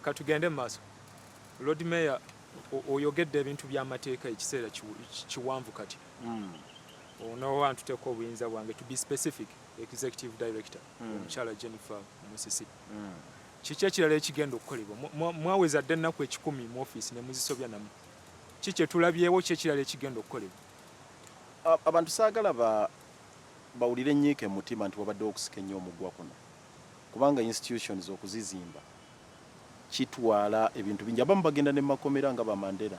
katugende maaso. Lord Mayor oyogedde ebintu by'amateeka ekiseera kiwanvu kati. Ono wantu teko obuyinza bwange to be specific executive director omukyala Jennifer Musisi. Kiki ekirala ekigenda okukolebwa? Mwaweza dde ennaku 10 mu office ne muzisobya namu. Kiki etulabyewo kiki ekirala ekigenda okukolebwa? Abantu saagala bawulire nnyiike mu mutima nti wabadde okusika ennyo omugwa kuno. Kubanga institutions okuzizimba kitwala ebintu bingi. Abamu bagenda ne makomera nga ba Mandela.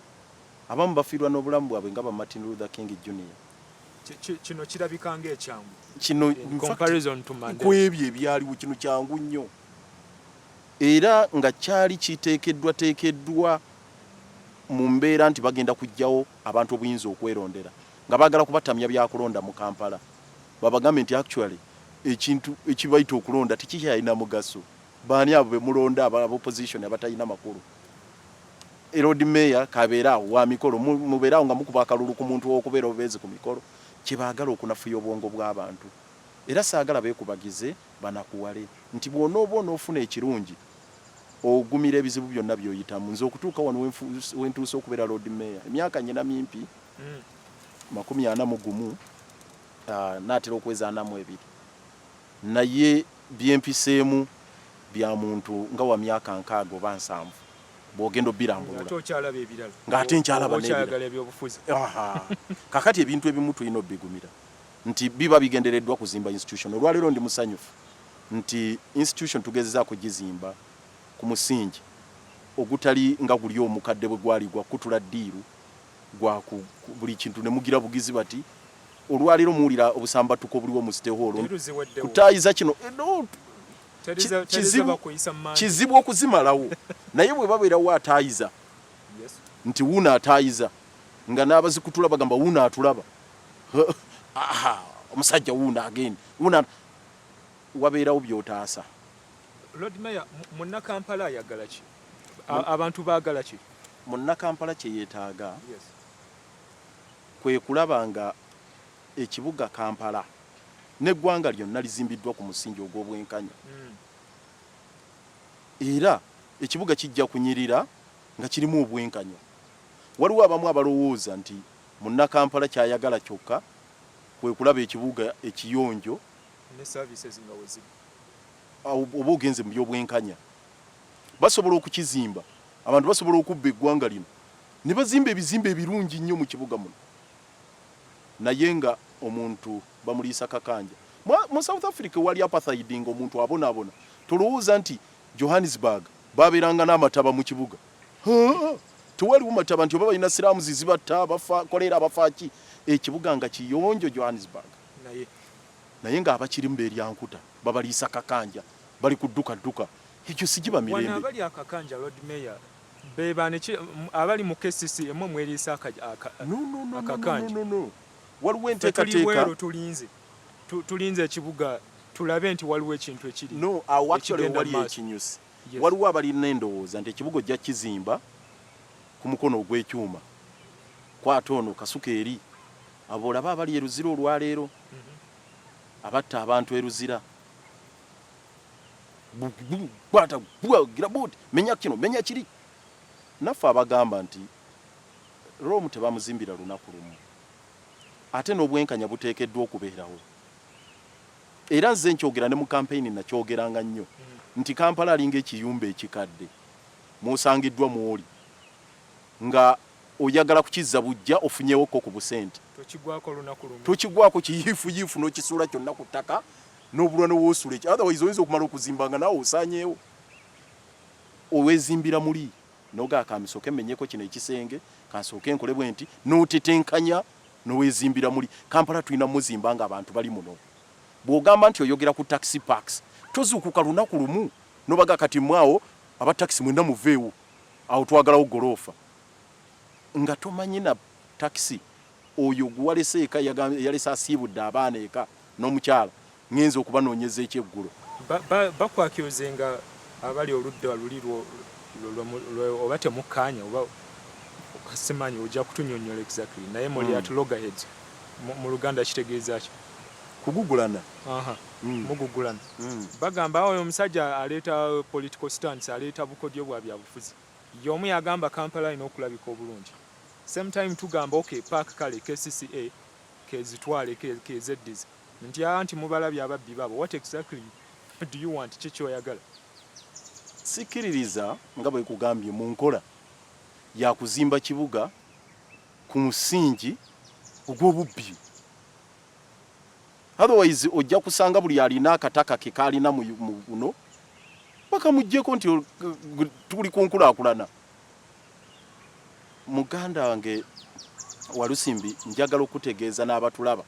Abamu bafiirwa n'obulamu bwabwe nga ba Martin Luther King Jr. Kino kirabika ng'ekyangu. Kino comparison to Mandela. Kwebyo ebyaliwo kino kyangu nnyo. Era nga kyali kiteekeddwa mu mbeera nti bagenda kujjawo abantu obuyinza okwerondera. Nga baagala kubatamya byakulonda mu Kampala. Babagambe nti actually ekintu ekibaita okulonda tekikyalina mugaso. Baani abo be mulonda aba opposition abatalina makulu. Lord Mayor kabeera wa mikolo mubeera nga mukuba akalulu ku muntu okubeera obezi ku mikolo. Kibaagala okunafuya obwongo bw'abantu. Era saagala beekubagize banakuwale nti bw'onooba ofuna ekirungi ogumira ebizibu byonna by'oyitamu. Nze okutuuka wano wentuuse okubeera Lord Mayor emyaka nnyina mimpi 41 naatera okweza 42 naye byempiseemu bya muntu nga wa myaka 6 oba 7 bw'ogenda obbirambulula ng'ate nkyalaba n'ebyobufuzi. Kakati ebintu ebimu tulina obbigumira nti biba bigendereddwa kuzimba institution. Olwaleero ndi musanyufu nti institution tugezezza kugizimba ku musingi ogutali nga guli omukadde bwe gwali gwa kutula ddiiru gwa buli kintu ne mugira bugizi bati. Olwaleero muwulira obusambatuko buliwo mu siteholo kutaayiza kino kizibu okuzimalawo naye bwe babeerawo ataayiza nti wuuna ataayiza nga n'abazikutula bagamba wuuna atulaba omusajja wuuna agenda wuuna wabeerawo by'otaasa. Lord Mayor munnakampala ayagala ki? Abantu baagala ki? Munnakampala kye yeetaaga kwe kulaba nga ekibuga Kampala n'eggwanga lyonna lizimbiddwa ku musingi ogw'obwenkanya. Era ekibuga kijja kunyirira nga kirimu obwenkanya. Waliwo abamu abalowooza nti munnakampala kyayagala kyokka kwe kulaba ekibuga ekiyonjo ne services nga wezi oba ogenze mu by'obwenkanya. Basobola okukizimba, abantu basobola okubba eggwanga lino ne bazimba ebizimbe ebirungi nnyo mu kibuga muno naye nga omuntu bamuliisa kakanja. Mu South Africa wali apartheid nga omuntu abonaabona. Tulowooza nti Johannesburg babeeranga n'amataba mu kibuga. Tewaliwo mataba nti oba balina siraamu zibatta kolera abafaaki. Ekibuga nga kiyonjo Johannesburg naye nga abakirimu beeryankuta babaliisa kakanja bali kudduka. Ekyo sigiba mirembe. Wana abali akakanja Lord Mayor beba ne abali mu KCC emmwe mweriisa akakanja. No. Waliwo enteekateeka tulinze ekibuga tulabe nti waliwo ekintu ekiri. No, actually wali ekinyusi. Waliwo abalina endowooza nti ekibuga ojja kizimba ku mukono ogw'ekyuma. Kwata ono kasuka eri abo olaba abali eruzira olwaleero abatta abantu eruzira kwata gira buti menya kino menya kiri. Naffe abagamba nti Rome tebamuzimbira lunaku lumu ate n'obwenkanya buteekeddwa okubeerawo. Era nze nkyogera ne mu campaign nakyogeranga nnyo nti Kampala alinga ekiyumba ekikadde musangiddwa mwoli nga oyagala kukizza bujja ofunyewo ko ku busente tokigwako kiyiifu n'okisuula kyonna ku ttaka n'obulwa n'owoosula ekyo otherwise oyinza okumala okuzimba nga naawe osaanyeewo oweezimbira muli noga akamisoke menyeko kino ekisenge kansooke nkole bwe nti n'otetenkanya n'oweezimbira muli. Kampala tulina muzimba nga abantu bali muno. Bw'ogamba nti oyogera ku taxi parks tozuukuka lunaku lumu n'obaga kati mwawo aba taxi mwenda muveewo awo twagalawo goloofa nga tomanyi na taxi oyo guwalese eka yalese asiibudde abaana eka n'omukyala ngenza okubanoonyeza ekyeggulo. Bakwakyuzenga abali oludda luli oba temukkaanya oba okasimanyi ojja kutunyonnyola exactly naye muli at loggerheads mu Luganda kitegeeza ki? kugugulana mugugulana bagamba oyo omusajja aleeta political stance aleeta bukodyo bwa byabufuzi y'omu yagamba Kampala alina okulabika obulungi same time tugamba okay park kale KCCA kezitwale kezeddiza nti mubalabye ababbi babo what exactly do you want kikyoyagala sikiririza nga bwe kugambye mu nkola ya kuzimba kibuga ku musingi ogw'obubbi otherwise ojja kusanga buli alina akataka ke kalina mu buno bakamuggyeko nti tuli ku nkulaakulana. Muganda wange Walusimbi njagala okutegeeza n'abatulaba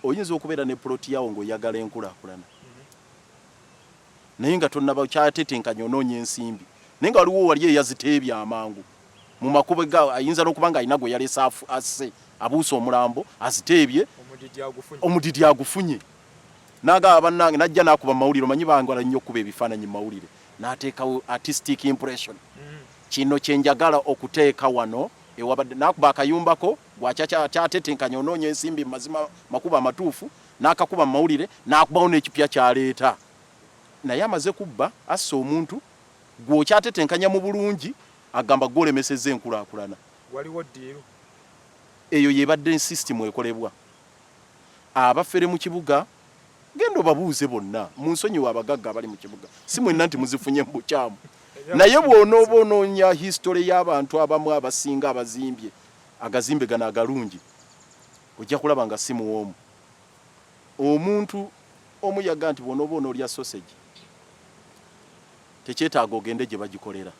oyinza okubeera ne ploti yawo ng'oyagala enkulaakulana naye nga tonnaba kyatetenkanya onoonya ensimbi naye nga waliwo wali eyaziteebya amangu mu makubo ga ayinza n'okuba nga alina gwe yalesa asse abuusa omulambo aziteebye omudidi agufunye n'agamba bannange najja n'akuba mawulire omanyi bangala nnyo okuba ebifaananyi mu mawulire n'ateekawo artistic impression kino kyenjagala okuteeka wano ewabadde n'akuba akayumbako gwakyatetenkanya onoonya ensimbi mazima makuba amatuufu n'akakuba mu mawulire n'akubawo n'ekipya kyaleeta naye amaze kubba assa omuntu gw'okyatetenkanya mu bulungi agamba gwolemesezza enkulaakulana. Waliwo ddiiro eyo yebadde system ekolebwa abafere mu kibuga gendo babuuze bonna mu nsonyi abagagga abali mu kibuga si mwenna nti muzifunye mu bukyamu naye bw'onoonya history y'abantu abamu abasinga abazimbye agazimbe gana agalungi ojja kulaba nga si muwoomu omuntu omuyaga nti bw'onooba olya sausage tekyetaaga ogende gye bagikolera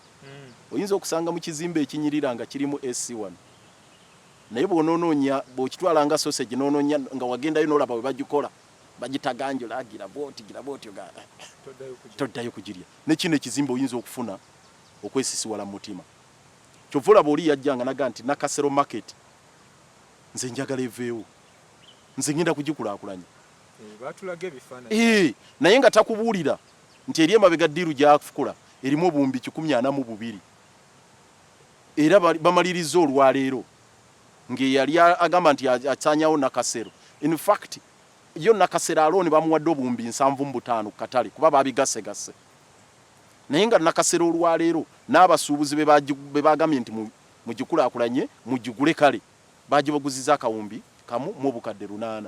oyinza okusanga mu kizimbe ekinyirira nga kirimu SC1 naye bw'onoonya bw'okitwala nga sausage n'onoonya nga wagendayo n'olaba bwe bagikola bagitaganjula gira bwoti toddayo kugirya ne kino ekizimbe oyinza okufuna okwesisiwala mu mutima kyova olaba oli yajjanga naga nti Nakasero market nze njagala eveewo nze ngenda kugikulaakulanya batulaga ebifaananyi naye nga takubuulira nti eri emabega ddiiru gyakufukula erimu obuwumbi 142 era bamaliriza olwaleero ng'eyali agamba nti asaanyawo Nakasero. In fact yo Nakasero aloni bamuwadde obuwumbi 75 katale kuba babigasegase naye nga Nakasero olwaleero n'abasuubuzi be bagambye nti mugikulaakulanye mugigule kale bagibaguziza akawumbi kamu mu obukadde 8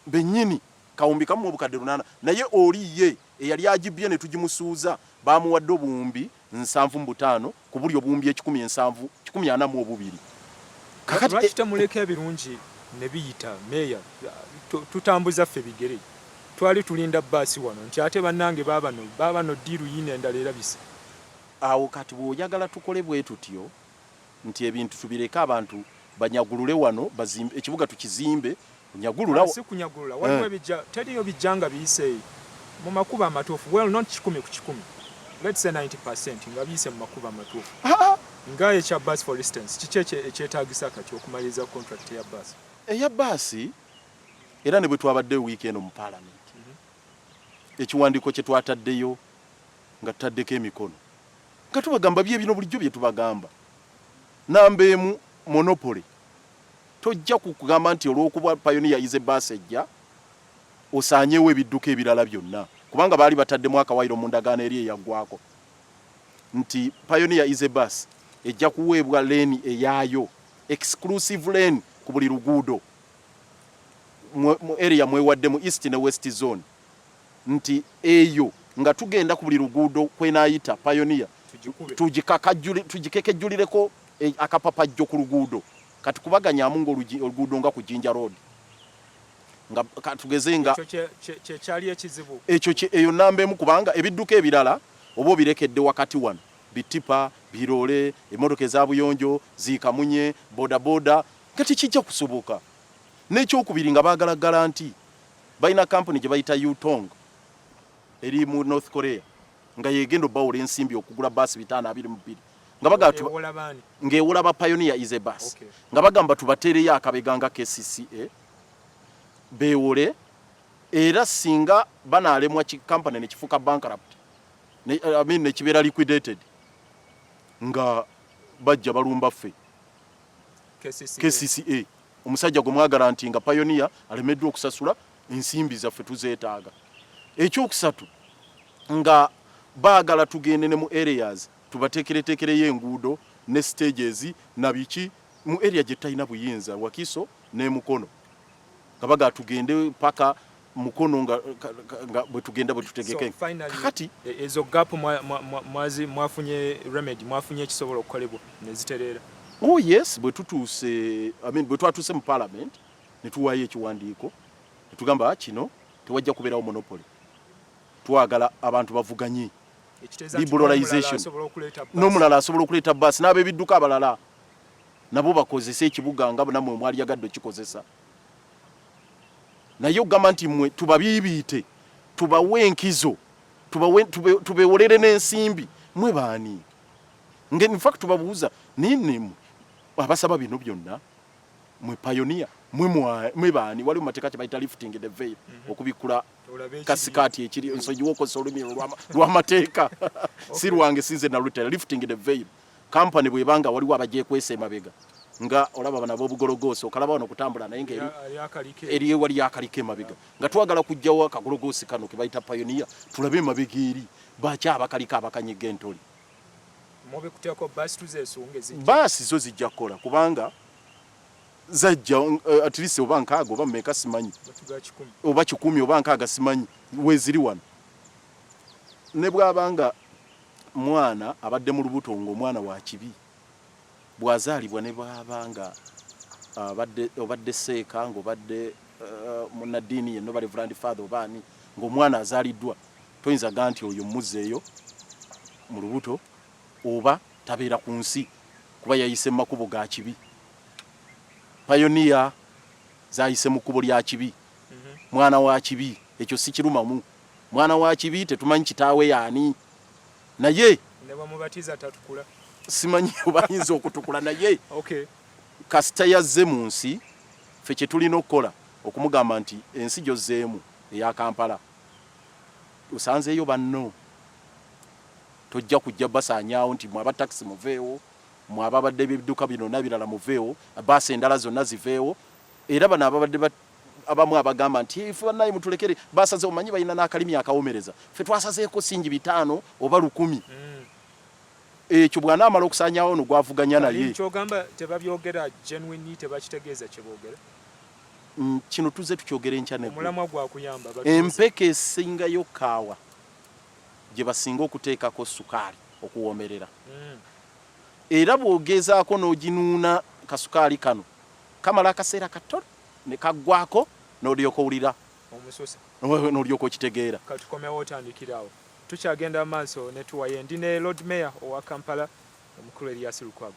bennyini kawumbi kamu mu obukadde 8 naye oliye eyali agibye ne tugimusuuza bamuwadde obuwumbi 75 ku buli obuwumbi 142 kakati lwakitamuleka ebirungi ne biyita meya tutambuza ffe bigere twali tulinda baasi wano nti ate bannange baabano ddiiru yine endala erabise awo kati bw'oyagala tukole bwe tutyo nti ebintu tubireka abantu banyagulule wano bazimbe ekibuga tukizimbe kunyagulula si kunyagulula waliwo ebijja teriyo bijjanga biyise mu makuba amatuufu well not 10 ku 10 let's say 90% nga biyise mu makuba amatuufu nga ekya bus for instance kiki ekyetaagisa kati okumaliriza contract ya bus eya basi era ne bwe twabadde weekend mu parliament ekiwandiiko kye twataddeyo nga tutaddeko emikono nga tubagamba bino bulijjo bye tubagamba namba emu monopoly tojja kugamba nti olw'okuba Pioneer is a bus ejja osaanyewo ebidduka ebirala byonna kubanga baali bataddemu akawairo mu ndagaano eri eyaggwako nti Pioneer is a bus ejja kuweebwa lane eyaayo exclusive lane ku buli luguudo mu area mwewadde mu east ne west zone nti eyo nga tugenda ku buli luguudo kwenaayita Pioneer tugikekejjulireko akapapajjo ku luguudo kati kubaganyaamu ng'oluguudo nga ku Jinja Road nga katugeze nga kyali ekizibu ekyo eyo namba emu kubanga ebidduka ebirala oba obirekedde wakati wano bitipa birole emmotoka ezabuyonjo zikamunye bodaboda nga tekijja kusoboka n'ekyokubiri nga baagala garanti balina kampuni gye bayita Yutong eri mu North Korea nga yegendo bawula ensimbi okugula basi 522 nga bagamba ng'ewola ba Pioneer is a bus nga bagamba tubateereyo akabega nga KCCA beewole era singa banaalemwa kampani ne kifuuka bankrupt ne kibeera liquidated nga bajja balumba ffe KCCA omusajja gwe mwagala nti nga Pioneer alemeddwa okusasula ensimbi zaffe tuzeetaaga. Ekyokusatu nga baagala tugende ne mu areas tubateekereteekereyo enguudo ne stages na biki mu area gye talina buyinza Wakiso ne Mukono nga baagala tugende paka Mukono nga bwe tugenda bwe tutegeke. Kati ezo gap mwafunye remedy, mwafunye ekisobola okukolebwa ne zitereera. Oh yes, bwe tutuuse bwe twatuuse mu parliament ne tuwaayo ekiwandiiko ne tugamba kino tewajja kubeerawo monopoly. Twagala abantu bavuganye liberalization n'omulala asobola okuleeta bus n'ab'ebidduka abalala nabo bakozesa ekibuga nga namwe mwali yagadde kikozesa. Naye ogamba nti mmwe tubabiibiite tubawe enkizo tubewolere n'ensimbi mmwe baani? In fact tubabuuza nini abasaba bino byonna mwe Pioneer mwe baani? Wali mu mateeka kye bayita lifting the veil okubikula kasikati ekiri ensonyi w'okozesa olulimi lw'amateeka si lwange sinze nalutera lifting the veil. Company bwebanga waliwo abagyekwesa emabega nga olaba bana b'obugologoosi okalaba wano kutambula naye nga eri wali yakalika emabega nga twagala kujjawo akagologoosi kano ke bayita Pioneer tulabe emabega eri baki abakalika abakanyiga entoli. Basi zo zijja kukola kubanga zajja at least oba nkaaga oba mmeka simanyi oba 10 oba nkaaga simanyi weziri wano. Ne bwabanga mwana abadde mu lubuto ng'omwana wa kibi bwazaalibwa ne bwabanga obadde seeka ng'obadde munnaddiini yenno ba Reverend Father obaani ng'omwana azaaliddwa toyinza ga nti oyo mmuzeeyo mu lubuto oba tabeera ku nsi kuba yayise mu makubo ga kibi. Pioneer zayise mu kkubo lya kibi. Mwana wa kibi ekyo si kirumamu. Mwana wa kibi tetumanyi kitaawe yaani naye ne bamubatiza tatukula simanyi obayinza okutukula naye kasita yazze mu nsi ffe kye tulina okukola okumugamba nti ensi gyozzeemu eya Kampala osanzeeyo banno tojja kujja basaanyaawo nti mwaba taxi muveewo mwaba abadde ebidduka bino nabirala muveewo baasi endala zonna ziveewo era bano ababadde abamu abagamba nti ife bannaye mutulekere basaze omanyi balina n'akalimi akawomereza ffe twasazeeko singi 5 oba 10 ekyo bw'anaamala okusaanyaawo no gwavuganya naye kyogamba tebabyogera genuine tebakitegeeza kye boogera kino tuze tukyogera enkya ne omulamwa gwakuyamba empeke esingayo kaawa gye basinga okuteekako sukaali okuwomerera era bw'ogezaako n'oginuuna kasukaali kano kamala akaseera katono ne kaggwako n'olyoka owulira omusosa n'olyoka okitegeera. Katukomewo otandikirawo tukyagenda maaso ne tuwaye ndi ne Lord Mayor owa Kampala omukulu Erias Lukwago.